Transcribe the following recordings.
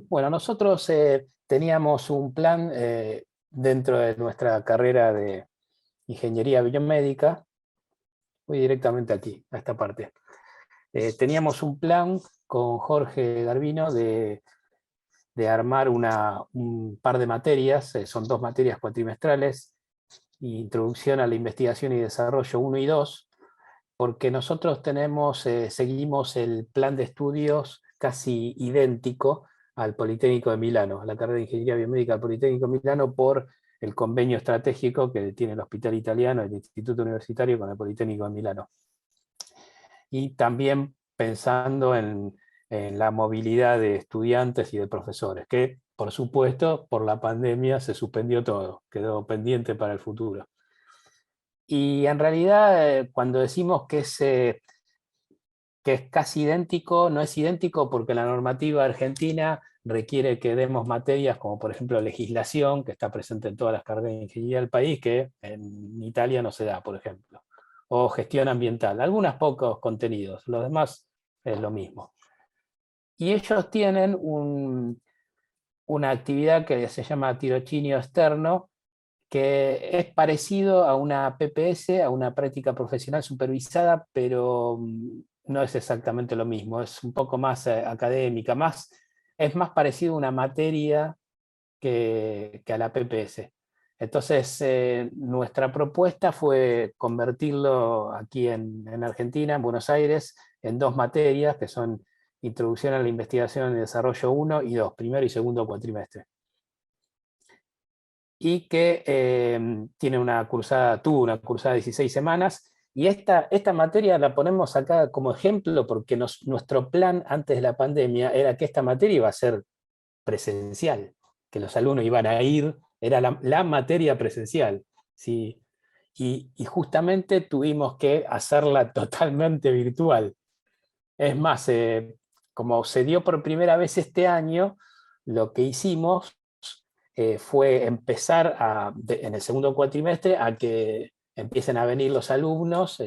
Bueno, nosotros teníamos un plan dentro de nuestra carrera de ingeniería biomédica. Voy directamente aquí, a esta parte. Teníamos un plan con Jorge Garbino de armar un par de materias, son 2 materias cuatrimestrales: Introducción a la Investigación y Desarrollo 1 y 2, porque nosotros seguimos el plan de estudios casi idéntico al Politécnico de Milano, a la carrera de Ingeniería Biomédica del Politécnico de Milano, por el convenio estratégico que tiene el Hospital Italiano, el Instituto Universitario, con el Politécnico de Milano. Y también pensando en la movilidad de estudiantes y de profesores, que por supuesto por la pandemia se suspendió todo, quedó pendiente para el futuro. Y en realidad cuando decimos que es casi idéntico, no es idéntico porque la normativa argentina requiere que demos materias como por ejemplo legislación, que está presente en todas las carreras de ingeniería del país, que en Italia no se da, por ejemplo, o gestión ambiental, algunos pocos contenidos, los demás es lo mismo. Y ellos tienen una actividad que se llama tirocinio externo, que es parecido a una PPS, a una práctica profesional supervisada, pero no es exactamente lo mismo, es un poco más académica, es más parecido a una materia que a la PPS. Entonces, nuestra propuesta fue convertirlo aquí en Argentina, en Buenos Aires, en 2 materias, que son Introducción a la Investigación y Desarrollo 1 y 2, primero y segundo cuatrimestre. Y que tuvo una cursada de 16 semanas, y esta materia la ponemos acá como ejemplo porque nuestro plan antes de la pandemia era que esta materia iba a ser presencial, que los alumnos iban a ir, era la materia presencial, ¿sí? Y justamente tuvimos que hacerla totalmente virtual. Es más, como se dio por primera vez este año, lo que hicimos fue empezar en el segundo cuatrimestre a que empiecen a venir los alumnos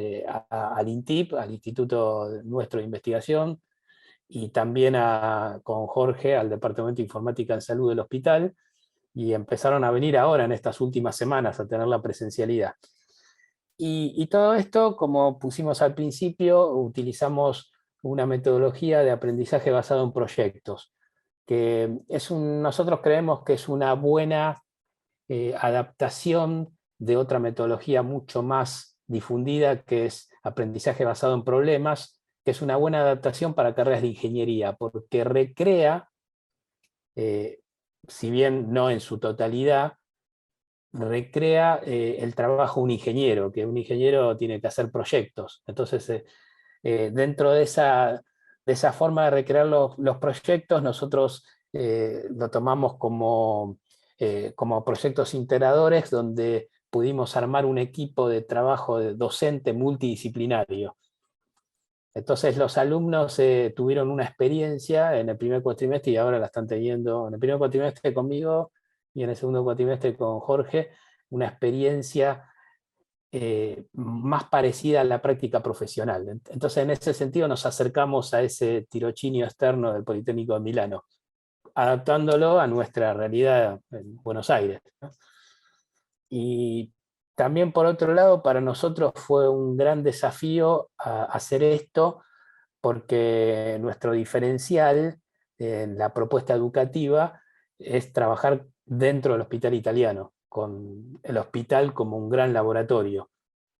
al INTIP, al Instituto nuestro de Investigación, y también con Jorge al Departamento de Informática en Salud del hospital, y empezaron a venir ahora en estas últimas semanas a tener la presencialidad. Y todo esto, como pusimos al principio, utilizamos una metodología de aprendizaje basado en proyectos, que nosotros creemos que es una buena adaptación de otra metodología mucho más difundida, que es aprendizaje basado en problemas, que es una buena adaptación para carreras de ingeniería, porque recrea, eh, si bien no en su totalidad, recrea el trabajo de un ingeniero, que un ingeniero tiene que hacer proyectos. Entonces, dentro de esa forma de recrear los proyectos, nosotros lo tomamos como proyectos integradores, donde pudimos armar un equipo de trabajo docente multidisciplinario. Entonces los alumnos tuvieron una experiencia en el primer cuatrimestre, y ahora la están teniendo en el primer cuatrimestre conmigo y en el segundo cuatrimestre con Jorge, una experiencia más parecida a la práctica profesional. Entonces, en ese sentido, nos acercamos a ese tirocinio externo del Politécnico de Milano, adaptándolo a nuestra realidad en Buenos Aires, ¿no? Y también, por otro lado, para nosotros fue un gran desafío hacer esto, porque nuestro diferencial en la propuesta educativa es trabajar dentro del hospital italiano, con el hospital como un gran laboratorio.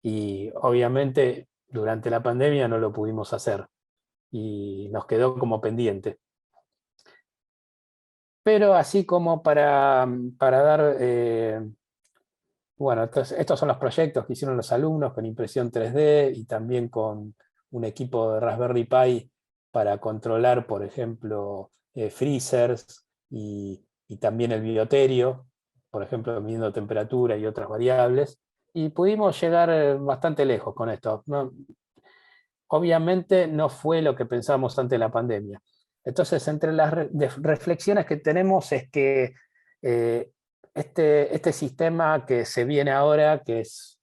Y obviamente durante la pandemia no lo pudimos hacer y nos quedó como pendiente. Pero así como para dar, bueno, estos son los proyectos que hicieron los alumnos con impresión 3D y también con un equipo de Raspberry Pi para controlar, por ejemplo, freezers y también el bioterio, por ejemplo, midiendo temperatura y otras variables. Y pudimos llegar bastante lejos con esto. Obviamente no fue lo que pensábamos antes de la pandemia. Entonces, entre las reflexiones que tenemos es que eh, este sistema que se viene ahora, que es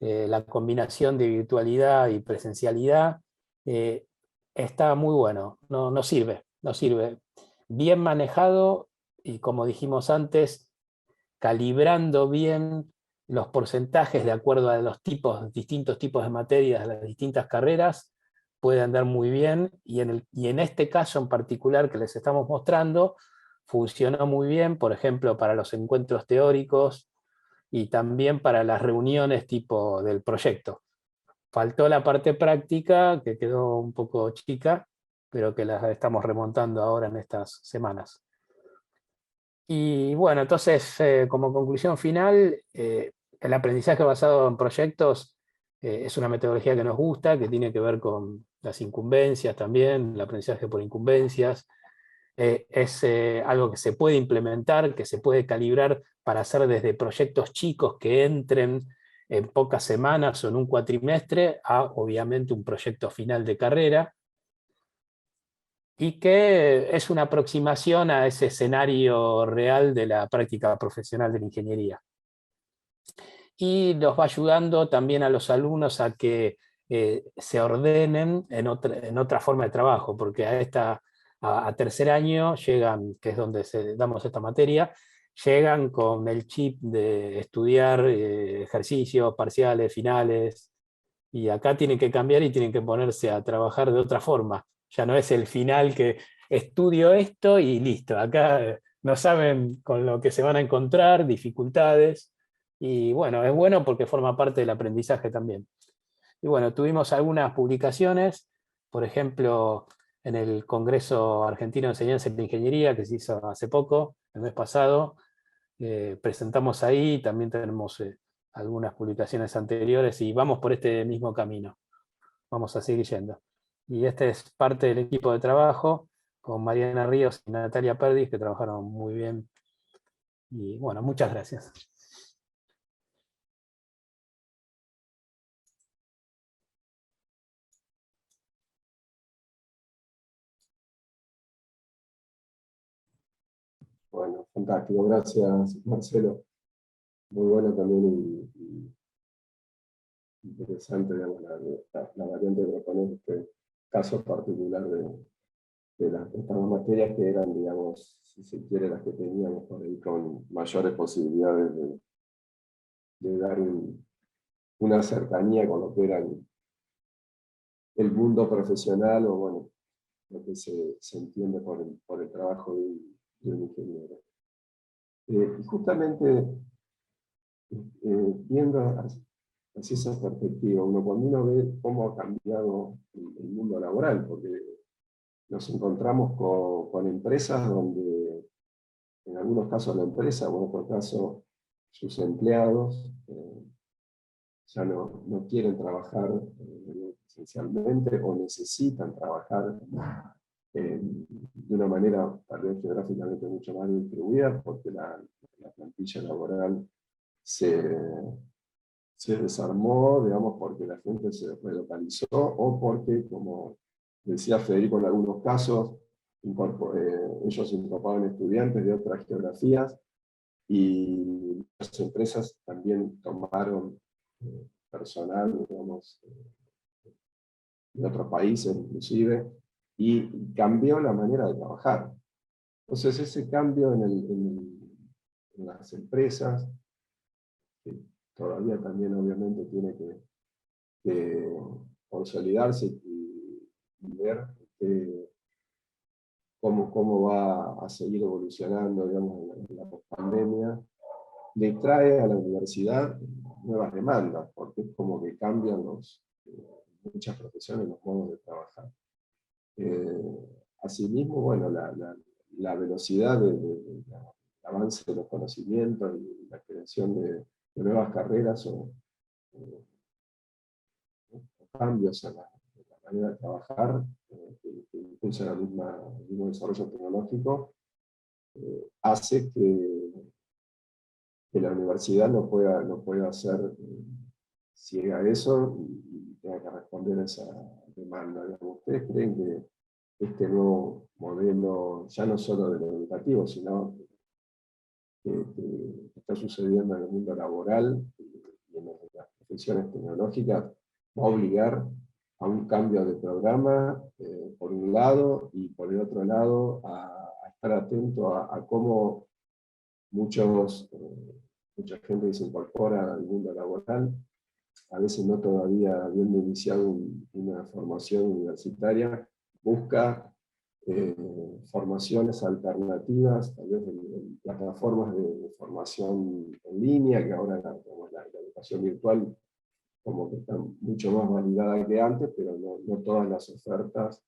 la combinación de virtualidad y presencialidad, está muy bueno, no sirve. bien manejado y, como dijimos antes, calibrando bien los porcentajes de acuerdo a los distintos tipos de materias de las distintas carreras, puede andar muy bien, y en este caso en particular que les estamos mostrando, funcionó muy bien, por ejemplo, para los encuentros teóricos y también para las reuniones tipo del proyecto. Faltó la parte práctica, que quedó un poco chica, pero que la estamos remontando ahora en estas semanas. Y bueno, entonces, como conclusión final, el aprendizaje basado en proyectos es una metodología que nos gusta, que tiene que ver con las incumbencias también, el aprendizaje por incumbencias. Es algo que se puede implementar, que se puede calibrar para hacer desde proyectos chicos que entren en pocas semanas o en un cuatrimestre, a obviamente un proyecto final de carrera, y que es una aproximación a ese escenario real de la práctica profesional de la ingeniería. Y nos va ayudando también a los alumnos a que se ordenen en otra forma de trabajo, porque a tercer año llegan, que es donde damos esta materia, llegan con el chip de estudiar ejercicios, parciales, finales, y acá tienen que cambiar y tienen que ponerse a trabajar de otra forma. Ya no es el final que estudio esto y listo. Acá no saben con lo que se van a encontrar, dificultades, y bueno, es bueno porque forma parte del aprendizaje también. Y bueno, tuvimos algunas publicaciones, por ejemplo, en el Congreso Argentino de Enseñanza de Ingeniería, que se hizo hace poco, el mes pasado, presentamos ahí, también tenemos algunas publicaciones anteriores, y vamos por este mismo camino, vamos a seguir yendo. Y este es parte del equipo de trabajo, con Mariana Ríos y Natalia Perdis, que trabajaron muy bien. Y bueno, muchas gracias. Bueno, fantástico, gracias Marcelo. Muy bueno también y interesante, digamos, la variante que proponer este caso particular de estas dos materias que eran, digamos, si se quiere, las que teníamos por ahí con mayores posibilidades de dar una cercanía con lo que era el mundo profesional, o bueno, lo que se entiende por el trabajo de un ingeniero. Y justamente viendo hacia esa perspectiva, cuando uno ve cómo ha cambiado el mundo laboral, porque nos encontramos con empresas donde, en algunos casos la empresa, o en otros casos sus empleados, ya no quieren trabajar esencialmente, o necesitan trabajar de una manera tal vez geográficamente mucho más distribuida, porque la plantilla laboral se desarmó, digamos, porque la gente se relocalizó, o porque, como decía Federico en algunos casos, ellos incorporaban estudiantes de otras geografías, y las empresas también tomaron personal, digamos, de otros países inclusive, y cambió la manera de trabajar. Entonces ese cambio en las empresas, que todavía también obviamente tiene que consolidarse y ver cómo va a seguir evolucionando, digamos, en la pospandemia, le trae a la universidad nuevas demandas, porque es como que cambian muchas profesiones, los modos de trabajar. Asimismo, bueno, la velocidad del avance de los conocimientos y la creación de nuevas carreras o cambios en la manera de trabajar que impulsan el mismo desarrollo tecnológico, hace que la universidad no pueda ser ciega a eso y tenga que responder a esa demanda. ¿Ustedes creen que este nuevo modelo, ya no solo de lo educativo, sino que está sucediendo en el mundo laboral y en las profesiones tecnológicas, va a obligar a un cambio de programa, por un lado, y por el otro lado, a estar atento a cómo mucha gente que se incorpora al mundo laboral, a veces no todavía habiendo iniciado una formación universitaria, busca formaciones alternativas, tal vez en plataformas de formación en línea, que ahora la educación virtual como que está mucho más validada que antes, pero no todas las ofertas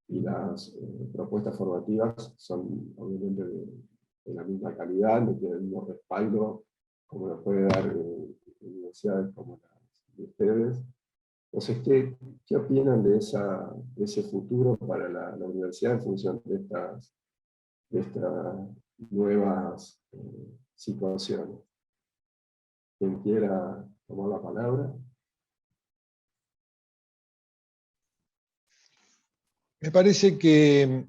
y las propuestas formativas son obviamente de la misma calidad, no tienen el mismo respaldo como lo puede dar universidades como las de ustedes. Entonces, ¿qué opinan de ese futuro para la universidad en función de estas nuevas situaciones? Quien quiera tomar la palabra. Me parece que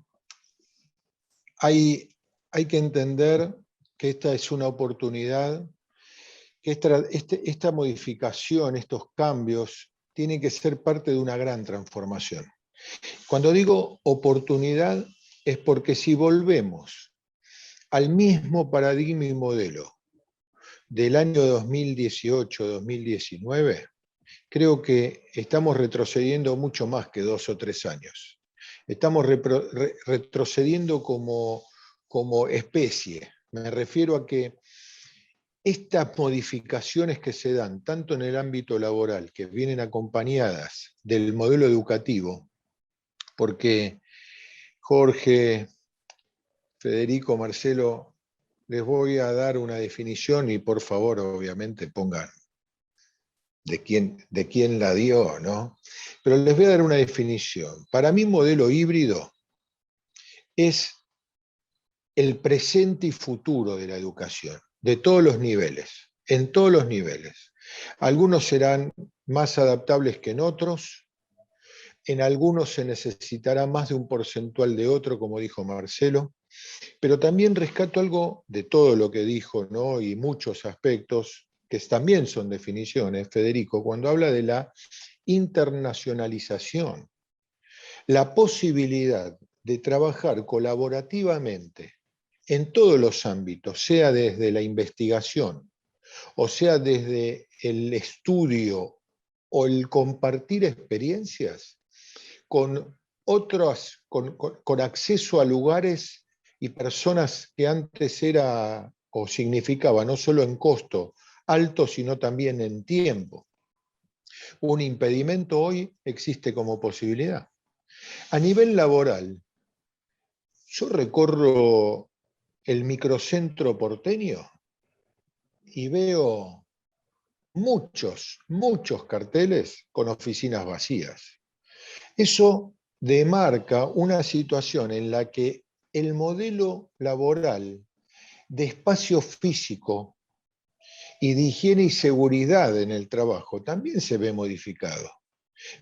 hay que entender que esta es una oportunidad, que esta modificación, estos cambios, tienen que ser parte de una gran transformación. Cuando digo oportunidad, es porque si volvemos al mismo paradigma y modelo del año 2018-2019, creo que estamos retrocediendo mucho más que 2 o 3 años. Estamos retrocediendo como especie. Me refiero a que estas modificaciones que se dan, tanto en el ámbito laboral, que vienen acompañadas del modelo educativo, porque Jorge, Federico, Marcelo, les voy a dar una definición y por favor, obviamente, pongan de quién la dio, ¿no? Pero les voy a dar una definición. Para mí, modelo híbrido es el presente y futuro de la educación, de todos los niveles, en todos los niveles. Algunos serán más adaptables que en otros, en algunos se necesitará más de un porcentual de otro, como dijo Marcelo, pero también rescato algo de todo lo que dijo, ¿no? Y muchos aspectos que también son definiciones, Federico, cuando habla de la internacionalización, la posibilidad de trabajar colaborativamente en todos los ámbitos, sea desde la investigación, o sea desde el estudio o el compartir experiencias con otros, con acceso a lugares y personas que antes era o significaba no solo en costo alto, sino también en tiempo. Un impedimento hoy existe como posibilidad. A nivel laboral, yo recorro el microcentro porteño y veo muchos carteles con oficinas vacías. Eso demarca una situación en la que el modelo laboral de espacio físico y de higiene y seguridad en el trabajo también se ve modificado.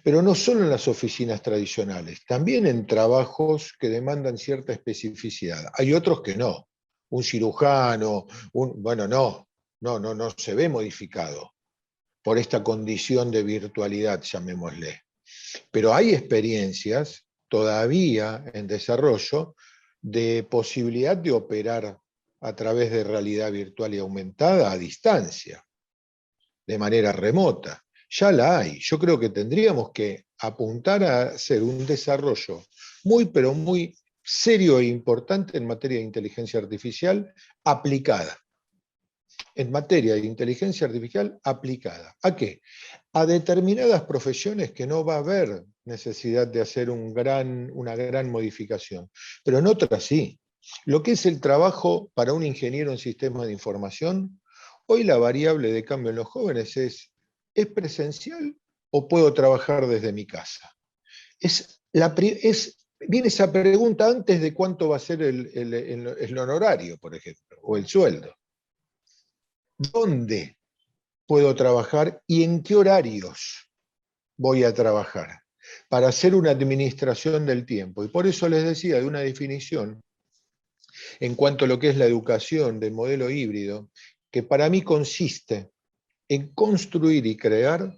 Pero no solo en las oficinas tradicionales, también en trabajos que demandan cierta especificidad. Hay otros que no. Un cirujano, bueno, no se ve modificado por esta condición de virtualidad, llamémosle. Pero hay experiencias todavía en desarrollo de posibilidad de operar a través de realidad virtual y aumentada a distancia, de manera remota. Ya la hay. Yo creo que tendríamos que apuntar a hacer un desarrollo pero muy serio e importante en materia de inteligencia artificial aplicada. En materia de inteligencia artificial aplicada. ¿A qué? A determinadas profesiones que no va a haber necesidad de hacer una gran modificación, pero en otras sí. Lo que es el trabajo para un ingeniero en sistemas de información, hoy la variable de cambio en los jóvenes ¿es presencial o puedo trabajar desde mi casa? Viene esa pregunta antes de cuánto va a ser el honorario, por ejemplo, o el sueldo. ¿Dónde puedo trabajar y en qué horarios voy a trabajar? Para hacer una administración del tiempo. Y por eso les decía de una definición en cuanto a lo que es la educación del modelo híbrido, que para mí consiste en construir y crear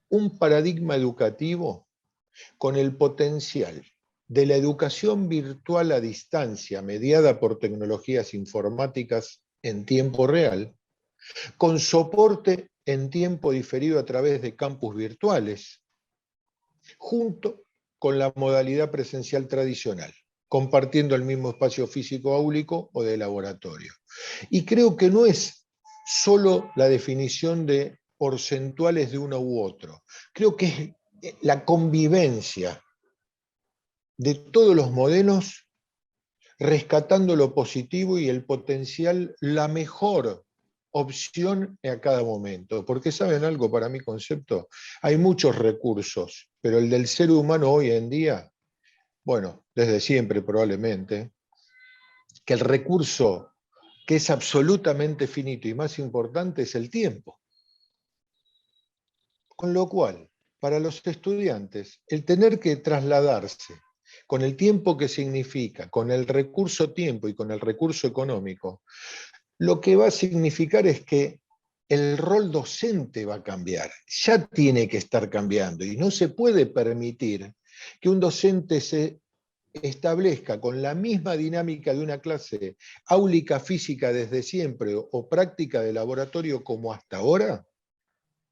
un paradigma educativo con el potencial de la educación virtual a distancia, mediada por tecnologías informáticas en tiempo real, con soporte en tiempo diferido a través de campus virtuales, junto con la modalidad presencial tradicional, compartiendo el mismo espacio físico áulico o de laboratorio. Y creo que no es solo la definición de porcentuales de uno u otro, creo que es la convivencia de todos los modelos, rescatando lo positivo y el potencial, la mejor opción a cada momento. Porque ¿saben algo? Para mi concepto, hay muchos recursos, pero el del ser humano hoy en día, bueno, desde siempre probablemente, que el recurso que es absolutamente finito y más importante es el tiempo. Con lo cual, para los estudiantes, el tener que trasladarse con el tiempo que significa, con el recurso tiempo y con el recurso económico, lo que va a significar es que el rol docente va a cambiar, ya tiene que estar cambiando y no se puede permitir que un docente se establezca con la misma dinámica de una clase áulica física desde siempre o práctica de laboratorio como hasta ahora,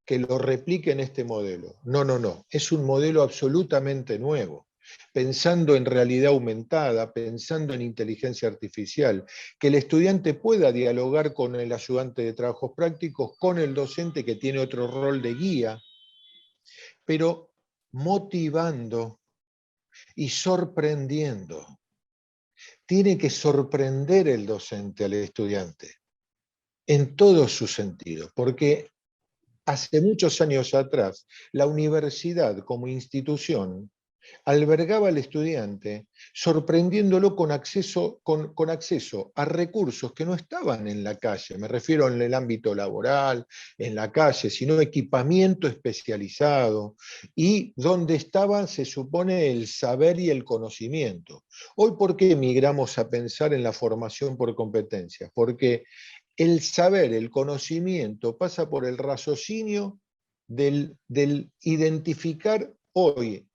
que lo replique en este modelo. No, no, no, es un modelo absolutamente nuevo, pensando en realidad aumentada, pensando en inteligencia artificial, que el estudiante pueda dialogar con el ayudante de trabajos prácticos, con el docente que tiene otro rol de guía, pero motivando y sorprendiendo. Tiene que sorprender el docente al estudiante en todos sus sentidos, porque hace muchos años atrás, la universidad como institución albergaba al estudiante sorprendiéndolo con acceso a recursos que no estaban en la calle, me refiero en el ámbito laboral, en la calle, sino equipamiento especializado, y donde estaba, se supone, el saber y el conocimiento. Hoy, ¿por qué migramos a pensar en la formación por competencias? Porque el saber, el conocimiento pasa por el raciocinio del identificar hoy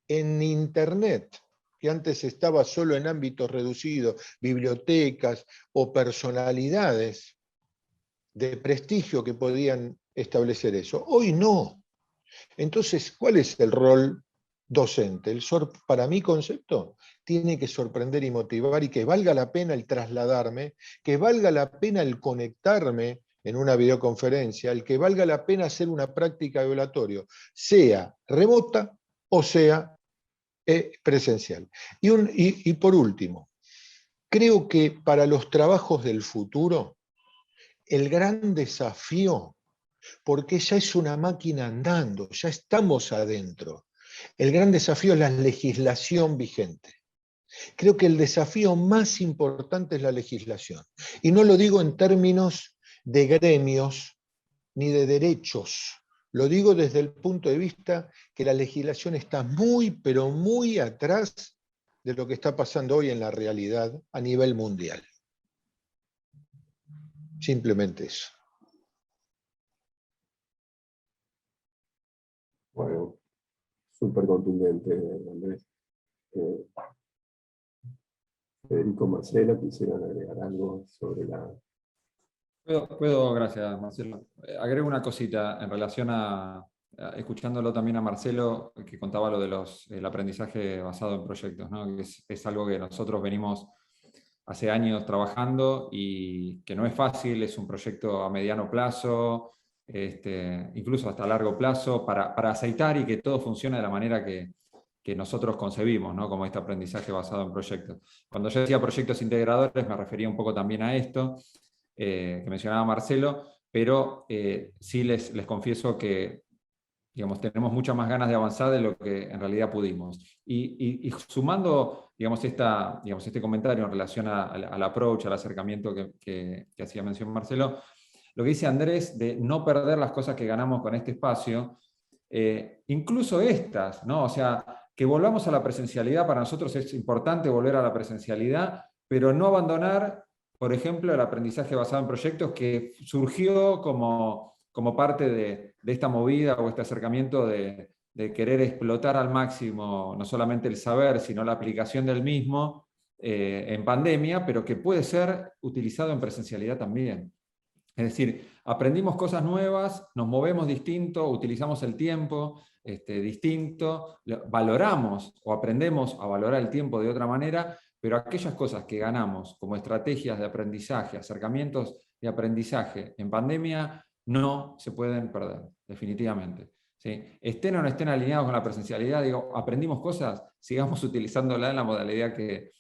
en Internet, que antes estaba solo en ámbitos reducidos, bibliotecas o personalidades de prestigio que podían establecer eso. Hoy no. Entonces, ¿cuál es el rol docente? Para mi concepto, tiene que sorprender y motivar y que valga la pena el trasladarme, que valga la pena el conectarme en una videoconferencia, el que valga la pena hacer una práctica de laboratorio, sea remota o sea presencial. Y por último, creo que para los trabajos del futuro, el gran desafío, porque ya es una máquina andando, ya estamos adentro, el gran desafío es la legislación vigente. Creo que el desafío más importante es la legislación. Y no lo digo en términos de gremios ni de derechos. Lo digo desde el punto de vista que la legislación está muy, pero muy atrás de lo que está pasando hoy en la realidad a nivel mundial. Simplemente eso. Bueno, súper contundente, Andrés. Federico, Marcela, ¿quisieran agregar algo sobre la... Puedo, gracias, Marcelo. Agrego una cosita en relación escuchándolo también a Marcelo, que contaba lo de el aprendizaje basado en proyectos, ¿no? Que es algo que nosotros venimos hace años trabajando y que no es fácil, es un proyecto a mediano plazo, incluso hasta a largo plazo, para aceitar y que todo funcione de la manera que nosotros concebimos, ¿no? Como este aprendizaje basado en proyectos. Cuando yo decía proyectos integradores me refería un poco también a esto, que mencionaba Marcelo, pero sí les confieso que digamos, tenemos muchas más ganas de avanzar de lo que en realidad pudimos. Y sumando digamos, este comentario en relación al approach, al acercamiento que hacía mención Marcelo, lo que dice Andrés de no perder las cosas que ganamos con este espacio, incluso estas, ¿no? O sea, que volvamos a la presencialidad, para nosotros es importante volver a la presencialidad, pero no abandonar, por ejemplo, el aprendizaje basado en proyectos que surgió como parte de esta movida o este acercamiento de de querer explotar al máximo no solamente el saber, sino la aplicación del mismo en pandemia, pero que puede ser utilizado en presencialidad también. Es decir, aprendimos cosas nuevas, nos movemos distinto, utilizamos el tiempo distinto, valoramos o aprendemos a valorar el tiempo de otra manera, pero aquellas cosas que ganamos como estrategias de aprendizaje, acercamientos de aprendizaje en pandemia, no se pueden perder, definitivamente. ¿Sí? Estén o no estén alineados con la presencialidad, digo, aprendimos cosas, sigamos utilizándola en la modalidad que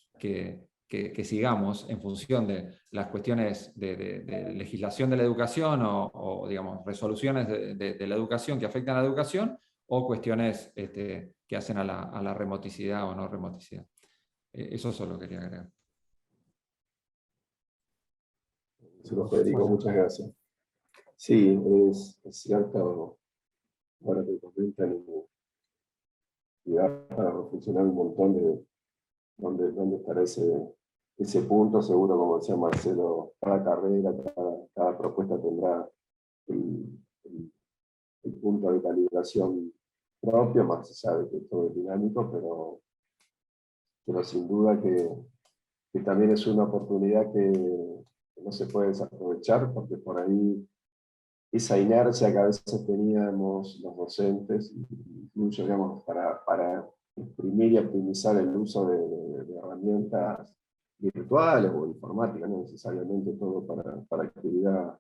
sigamos en función de las cuestiones de legislación de la educación o digamos, resoluciones de la educación que afectan a la educación o cuestiones que hacen a la remoticidad o no remoticidad. Eso solo quería agregar. Federico, muchas gracias. Sí, es cierto, ahora que comentan y da para reflexionar un montón de dónde estará ese punto. Seguro, como decía Marcelo, cada carrera, cada propuesta tendrá el punto de calibración propio, más allá de que todo es dinámico, pero sin duda que también es una oportunidad que no se puede desaprovechar, porque por ahí esa inercia que a veces teníamos los docentes, incluso digamos, para exprimir y optimizar el uso de herramientas virtuales o informáticas, no necesariamente todo para actividad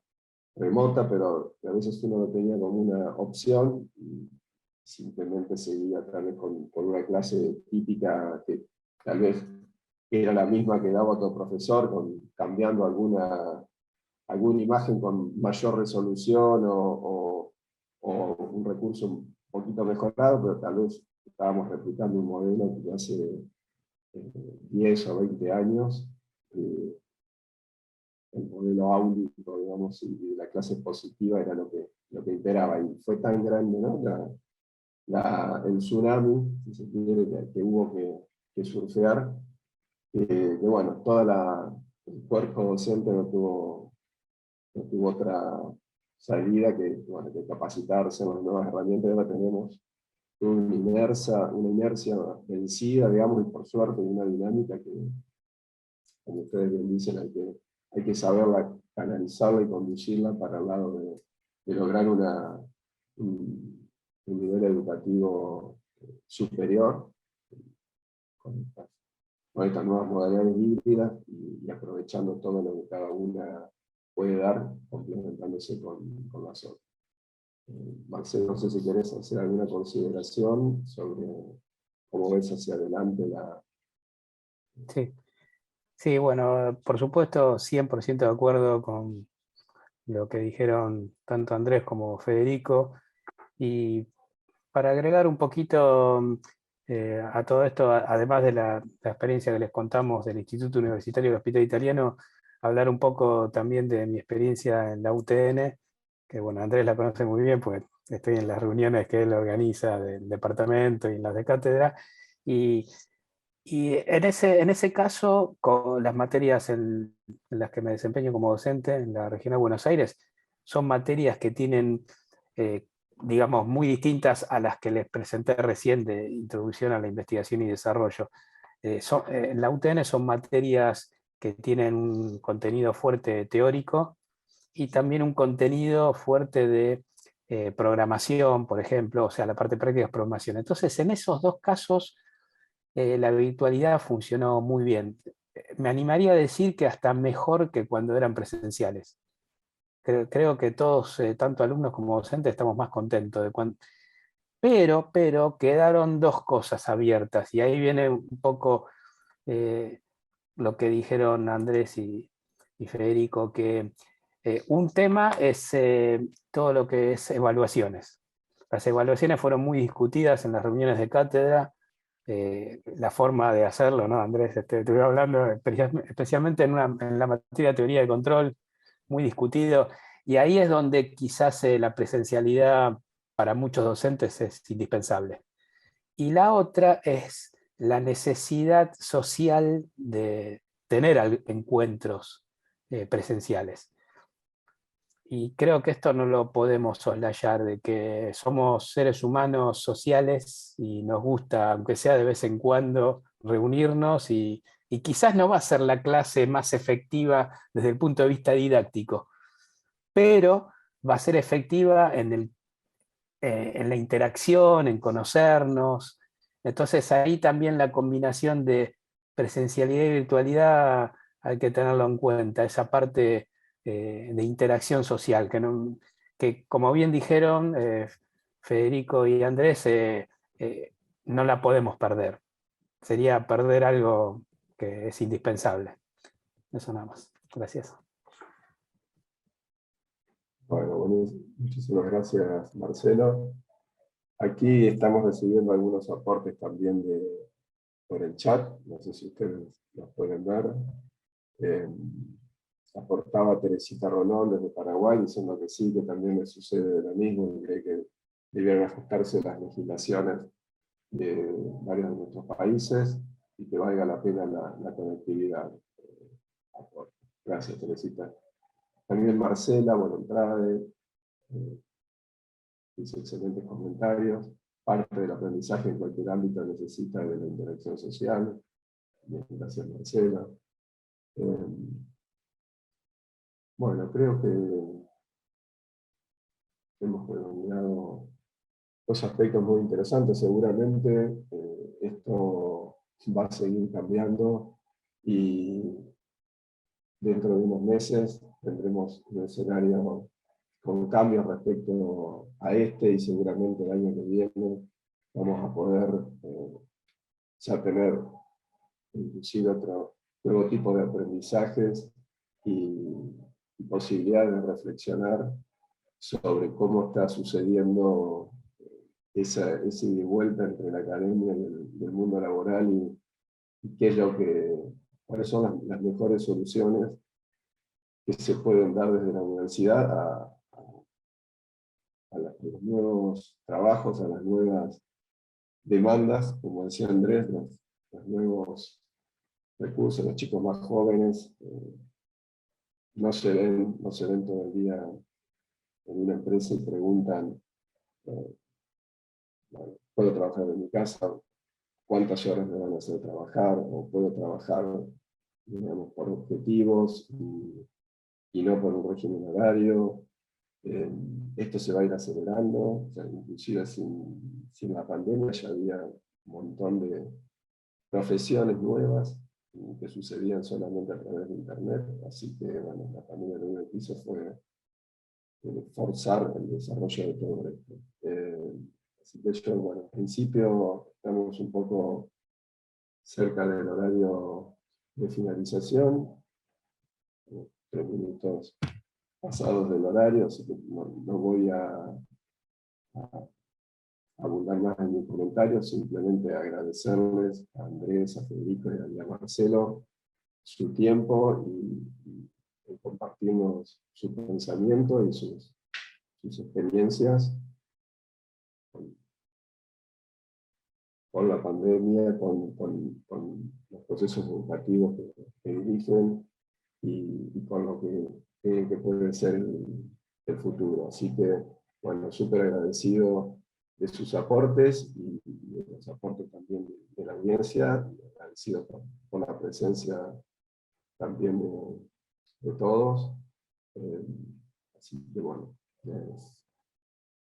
remota, pero a veces uno lo tenía como una opción y simplemente seguía tal vez con una clase típica que tal vez era la misma que daba otro profesor, cambiando alguna imagen con mayor resolución o un recurso un poquito mejorado, pero tal vez estábamos replicando un modelo que hace 10 o 20 años, el modelo áulico, digamos, y la clase positiva era lo que imperaba. Y fue tan grande, ¿no? El tsunami, si se quiere, que hubo que surfear, que bueno, el cuerpo docente no tuvo otra salida que capacitarse en las nuevas herramientas. Ahora tenemos una inercia vencida, digamos, y por suerte una dinámica que, como ustedes bien dicen, hay que saberla canalizarla y conducirla para el lado de lograr un nivel educativo superior con estas nuevas modalidades híbridas y aprovechando todo lo que cada una puede dar, complementándose con las otras. Marcelo, no sé si querés hacer alguna consideración sobre cómo ves hacia adelante Sí. Sí, bueno, por supuesto, 100% de acuerdo con lo que dijeron tanto Andrés como Federico. Y para agregar un poquito a todo esto, además de la experiencia que les contamos del Instituto Universitario del Hospital Italiano, hablar un poco también de mi experiencia en la UTN, que bueno, Andrés la conoce muy bien, pues estoy en las reuniones que él organiza del departamento y en las de cátedra. Y en ese caso, con las materias en las que me desempeño como docente en la Regional de Buenos Aires, son materias que tienen, digamos, muy distintas a las que les presenté recién de introducción a la investigación y desarrollo. En la UTN son materias que tienen un contenido fuerte teórico y también un contenido fuerte de programación, por ejemplo, o sea, la parte práctica es programación. Entonces, en esos dos casos, la virtualidad funcionó muy bien. Me animaría a decir que hasta mejor que cuando eran presenciales. Creo que todos, tanto alumnos como docentes, estamos más contentos de cuando... Pero quedaron dos cosas abiertas, y ahí viene un poco lo que dijeron Andrés y Federico, que un tema es todo lo que es evaluaciones. Las evaluaciones fueron muy discutidas en las reuniones de cátedra, la forma de hacerlo, ¿no, Andrés? Estuve hablando especialmente en la materia de teoría de control, muy discutido, y ahí es donde quizás la presencialidad para muchos docentes es indispensable. Y la otra es la necesidad social de tener encuentros presenciales. y creo que esto no lo podemos soslayar, de que somos seres humanos sociales y nos gusta, aunque sea de vez en cuando, reunirnos y quizás no va a ser la clase más efectiva desde el punto de vista didáctico, pero va a ser efectiva en la interacción, en conocernos. Entonces ahí también la combinación de presencialidad y virtualidad hay que tenerlo en cuenta, esa parte de interacción social, que como bien dijeron Federico y Andrés, no la podemos perder. Sería perder algo que es indispensable. Eso nada más. Gracias. Bueno, muchísimas gracias, Marcelo. Aquí estamos recibiendo algunos aportes también por el chat, no sé si ustedes los pueden ver. Aportaba Teresita Rolón desde Paraguay, diciendo que sí, que también le sucede lo mismo, y cree que debieran ajustarse las legislaciones de varios de nuestros países, y que valga la pena la conectividad. Gracias, Teresita. También Marcela Bonentrade dice excelentes comentarios. Parte del aprendizaje en cualquier ámbito necesita de la interacción social. Bien, gracias, Marcela. Bueno, creo que hemos redondeado dos aspectos muy interesantes. Seguramente esto va a seguir cambiando y dentro de unos meses tendremos un escenario con cambios respecto a este, y seguramente el año que viene vamos a poder ya tener inclusive otro nuevo tipo de aprendizajes y posibilidades de reflexionar sobre cómo está sucediendo ese ida y vuelta entre la academia y el mundo laboral, y qué es cuáles son las mejores soluciones que se pueden dar desde la universidad a los nuevos trabajos, a las nuevas demandas, como decía Andrés, los nuevos recursos. Los chicos más jóvenes no se ven todo el día en una empresa y preguntan, bueno, ¿puedo trabajar en mi casa? ¿Cuántas horas me van a hacer trabajar? ¿O puedo trabajar, digamos, por objetivos y no por un régimen horario? Esto se va a ir acelerando, o sea, inclusive sin la pandemia ya había un montón de profesiones nuevas que sucedían solamente a través de Internet, así que bueno, la pandemia lo único que hizo fue forzar el desarrollo de todo esto. Así que yo, bueno, en principio estamos un poco cerca del horario de finalización, 3 minutos pasados del horario, así que no voy a abundar más en mis comentarios, simplemente agradecerles a Andrés, a Federico y a Marcelo su tiempo y compartirnos su pensamiento y sus experiencias con la pandemia, con los procesos educativos que dirigen y con lo que puede ser el futuro. Así que, bueno, súper agradecido de sus aportes y de los aportes también de la audiencia, y agradecido por la presencia también de todos. Así que, bueno,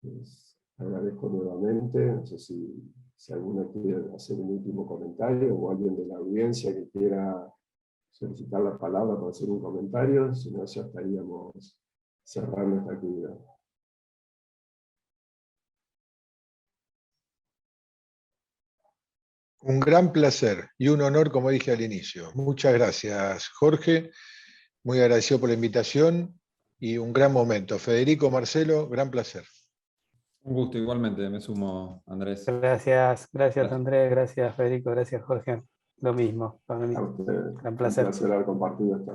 les agradezco nuevamente. No sé si alguno quiere hacer un último comentario o alguien de la audiencia que quiera solicitar la palabra para hacer un comentario, si no ya estaríamos cerrando esta actividad. Un gran placer y un honor, como dije al inicio. Muchas gracias, Jorge. Muy agradecido por la invitación y un gran momento. Federico, Marcelo, gran placer. Un gusto, igualmente, me sumo, Andrés. Gracias Andrés, gracias Federico, gracias Jorge. Lo mismo, para mí. A ustedes, Gran un placer. placer haber compartido esta